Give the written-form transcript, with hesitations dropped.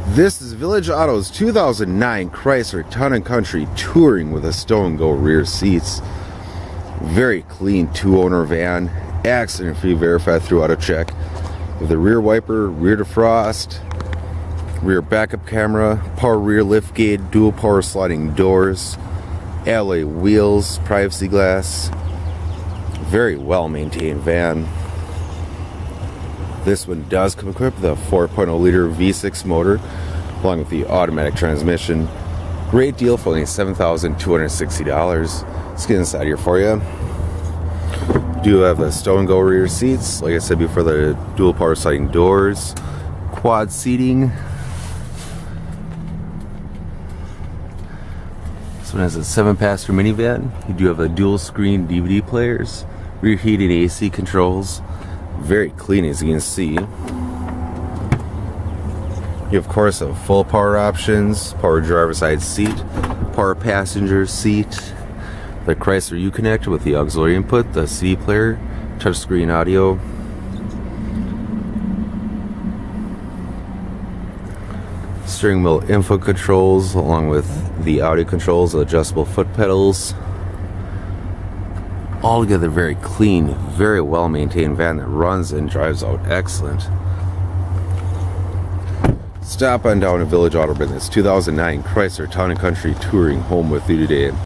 This is Village Auto's 2009 Chrysler Town & Country Touring with a stow-and-go rear seats. Very clean two-owner van, accident-free, verified through AutoCheck, with a rear wiper, rear defrost, rear backup camera, power rear liftgate, dual power sliding doors, alloy wheels, privacy glass. Very well maintained van. This one does come equipped with a 4.0 liter V6 motor along with the automatic transmission. Great deal for only $7,260. Let's get inside here for you. Do have the stow and go rear seats, like I said before, the dual power sliding doors, quad seating. This one has a 7-passenger minivan. You do have a dual screen DVD players, rear heated AC controls. Very clean, as you can see. You of course have full power options, power driver's side seat, power passenger seat, the Chrysler Uconnect with the auxiliary input, the CD player, touchscreen audio, steering wheel info controls along with the audio controls, adjustable foot pedals. Altogether very clean, very well maintained van that runs and drives out excellent. Stop on down to Village Auto Business. 2009 Chrysler Town & Country Touring home with you today.